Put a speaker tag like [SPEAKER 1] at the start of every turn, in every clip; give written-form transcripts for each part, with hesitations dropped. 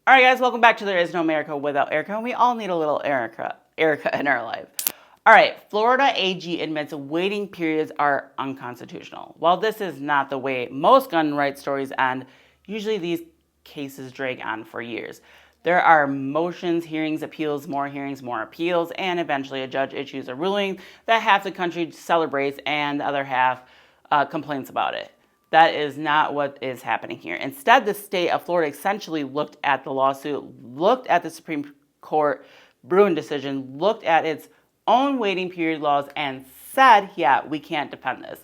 [SPEAKER 1] All right, guys, welcome back to There Is No America Without Erica, and we all need a little Erica in our life. All right, Florida AG admits waiting periods are unconstitutional. While this is not the way most gun rights stories end, usually these cases drag on for years. There are motions, hearings, appeals, more appeals, and eventually a judge issues a ruling that half the country celebrates and the other half complains about it. That is not what is happening here. Instead, the state of Florida essentially looked at the lawsuit, looked at the Supreme Court Bruen decision, looked at its own waiting period laws, and said, yeah, we can't defend this.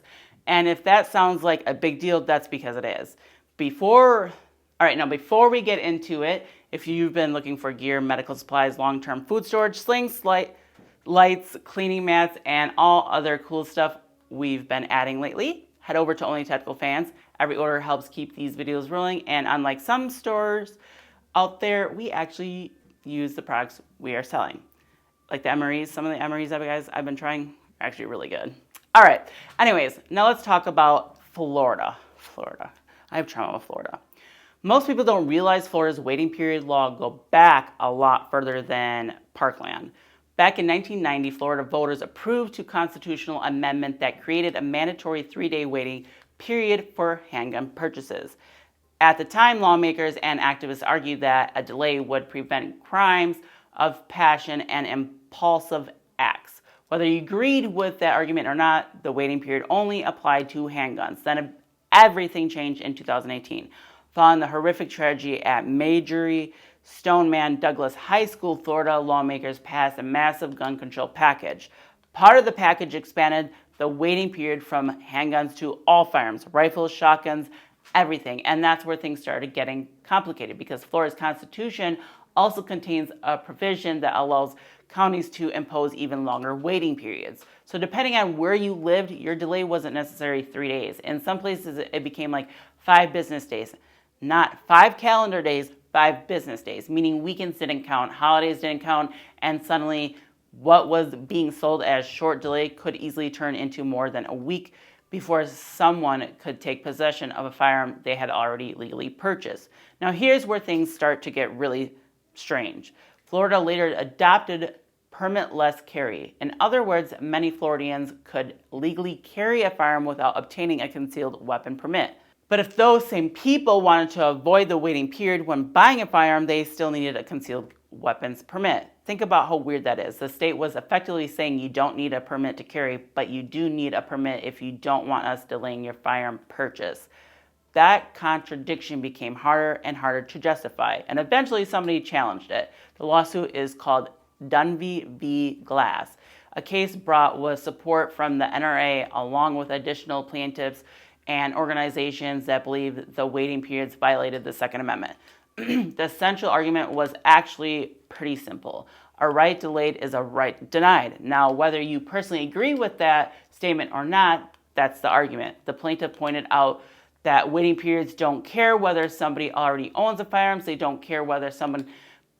[SPEAKER 1] And if that sounds like a big deal, that's because it is. Before we get into it, if you've been looking for gear, medical supplies, long-term food storage, slings, lights, cleaning mats, and all other cool stuff we've been adding lately, head over to Only Tactical Fans. Every order helps keep these videos rolling, and unlike some stores out there, we actually use the products we are selling. Like the MREs, some of the MREs I've been trying are actually really good. All right, anyways, now let's talk about Florida. I have trauma with Florida. Most people don't realize Florida's waiting period law go back a lot further than Parkland. Back in 1990, Florida voters approved a constitutional amendment that created a mandatory 3-day waiting period for handgun purchases. At the time, lawmakers and activists argued that a delay would prevent crimes of passion and impulsive acts. Whether you agreed with that argument or not, the waiting period only applied to handguns. Then everything changed in 2018. Following the horrific tragedy at Marjory Stoneman Douglas High School, Florida lawmakers passed a massive gun control package. Part of the package expanded the waiting period from handguns to all firearms, rifles, shotguns, everything. And that's where things started getting complicated because Florida's constitution also contains a provision that allows counties to impose even longer waiting periods. So depending on where you lived, your delay wasn't necessarily 3 days. In some places, it became like 5 business days. Not 5 calendar days, 5 business days, meaning weekends didn't count, holidays didn't count, and suddenly what was being sold as short delay could easily turn into more than a week before someone could take possession of a firearm they had already legally purchased. Now here's where things start to get really strange. Florida later adopted permitless carry. In other words, many Floridians could legally carry a firearm without obtaining a concealed weapon permit. But if those same people wanted to avoid the waiting period when buying a firearm, they still needed a concealed weapons permit. Think about how weird that is. The state was effectively saying you don't need a permit to carry, but you do need a permit if you don't want us delaying your firearm purchase. That contradiction became harder and harder to justify, and eventually somebody challenged it. The lawsuit is called Dunn v. Glass, a case brought with support from the NRA along with additional plaintiffs and organizations that believe the waiting periods violated the Second Amendment. The central argument was actually pretty simple. A right delayed is a right denied. Now, whether you personally agree with that statement or not, that's the argument. The plaintiff pointed out that waiting periods don't care whether somebody already owns a firearm. They don't care whether someone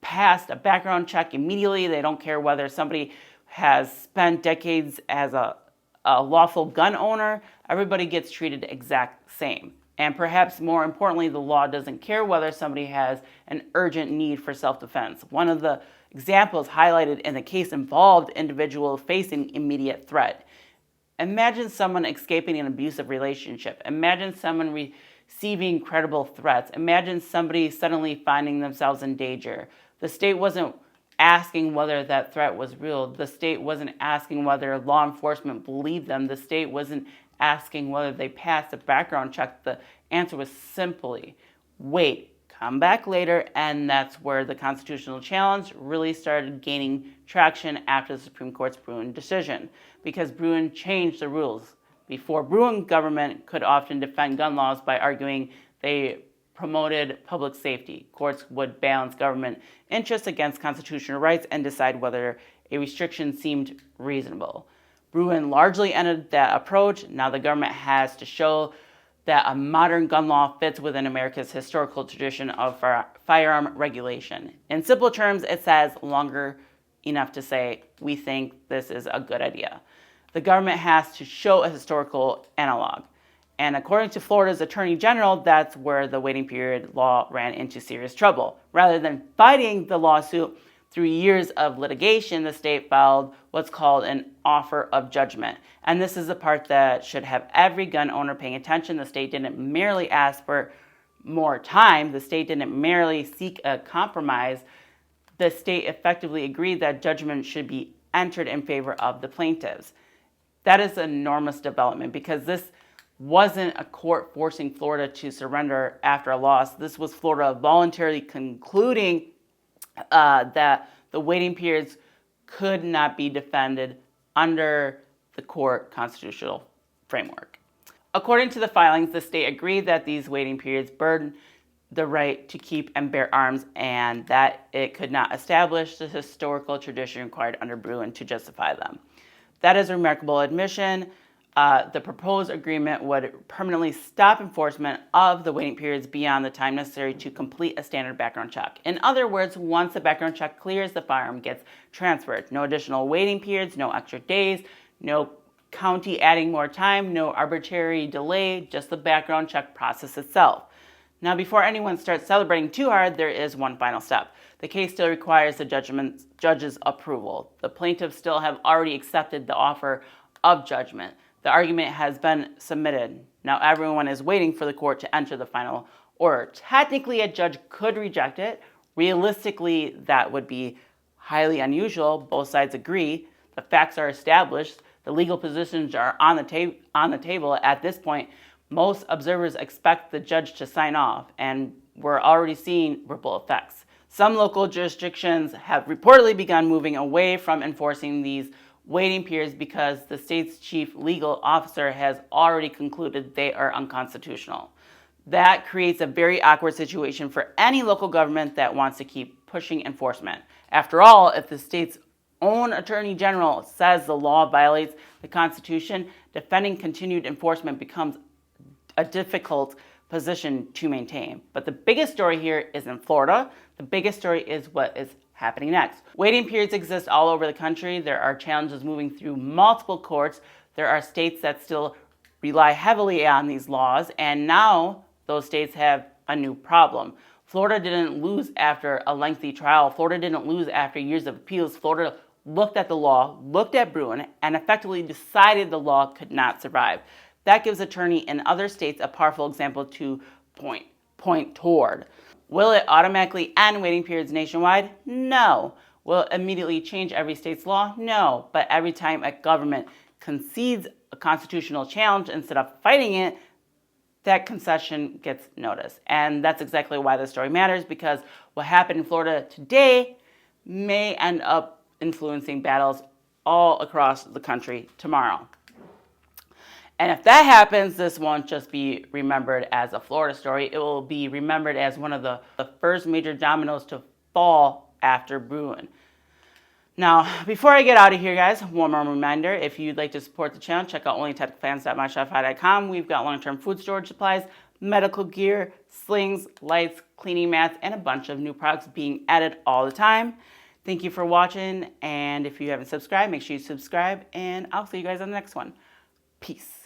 [SPEAKER 1] passed a background check immediately. They don't care whether somebody has spent decades as a lawful gun owner. Everybody gets treated exact same. And perhaps more importantly, the law doesn't care whether somebody has an urgent need for self-defense. One of the examples highlighted in the case involved individuals facing immediate threat. Imagine someone escaping an abusive relationship. Imagine someone receiving credible threats. Imagine somebody suddenly finding themselves in danger. The state wasn't asking whether that threat was real. The state wasn't asking whether law enforcement believed them. The state wasn't asking whether they passed a background check. The answer was simply, wait, come back later, and that's where the constitutional challenge really started gaining traction after the Supreme Court's Bruen decision, because Bruen changed the rules. Before Bruen, government could often defend gun laws by arguing they promoted public safety. Courts would balance government interests against constitutional rights and decide whether a restriction seemed reasonable. Bruen largely ended that approach. Now the government has to show that a modern gun law fits within America's historical tradition of firearm regulation. In simple terms, it says longer enough to say, we think this is a good idea. The government has to show a historical analog. And according to Florida's Attorney General, that's where the waiting period law ran into serious trouble. Rather than fighting the lawsuit through years of litigation, the state filed what's called an offer of judgment. And this is the part that should have every gun owner paying attention. The state didn't merely ask for more time. The state didn't merely seek a compromise. The state effectively agreed that judgment should be entered in favor of the plaintiffs. That is an enormous development because this wasn't a court forcing Florida to surrender after a loss. This was Florida voluntarily concluding that the waiting periods could not be defended under the court constitutional framework. According to the filings, the state agreed that these waiting periods burden the right to keep and bear arms and that it could not establish the historical tradition required under Bruen to justify them. That is a remarkable admission. The proposed agreement would permanently stop enforcement of the waiting periods beyond the time necessary to complete a standard background check. In other words, once the background check clears, the firearm gets transferred. No additional waiting periods, no extra days, no county adding more time, no arbitrary delay, just the background check process itself. Now, before anyone starts celebrating too hard, there is one final step. The case still requires the judge's approval. The plaintiffs still have already accepted the offer of judgment. The argument has been submitted. Now everyone is waiting for the court to enter the final order. Technically, a judge could reject it. Realistically, that would be highly unusual. Both sides agree. The facts are established. The legal positions are on the table. At this point, most observers expect the judge to sign off, and we're already seeing ripple effects. Some local jurisdictions have reportedly begun moving away from enforcing these waiting periods because the state's chief legal officer has already concluded they are unconstitutional. That creates a very awkward situation for any local government that wants to keep pushing enforcement. After all, if the state's own attorney general says the law violates the Constitution, defending continued enforcement becomes a difficult position to maintain. But the biggest story here is in Florida. The biggest story is what is happening next. Waiting periods exist all over the country. There are challenges moving through multiple courts. There are states that still rely heavily on these laws, and now those states have a new problem. Florida didn't lose after a lengthy trial. Florida didn't lose after years of appeals. Florida looked at the law, looked at Bruen, and effectively decided the law could not survive. That gives attorneys in other states a powerful example to point toward. Will it automatically end waiting periods nationwide? No. Will it immediately change every state's law? No. But every time a government concedes a constitutional challenge instead of fighting it, that concession gets noticed. And that's exactly why this story matters, because what happened in Florida today may end up influencing battles all across the country tomorrow. And if that happens, this won't just be remembered as a Florida story. It will be remembered as one of the first major dominoes to fall after Bruen. Now, before I get out of here, guys, one more reminder. If you'd like to support the channel, check out onlytechfans.myshopify.com. We've got long-term food storage supplies, medical gear, slings, lights, cleaning mats, and a bunch of new products being added all the time. Thank you for watching, and if you haven't subscribed, make sure you subscribe, and I'll see you guys on the next one. Peace.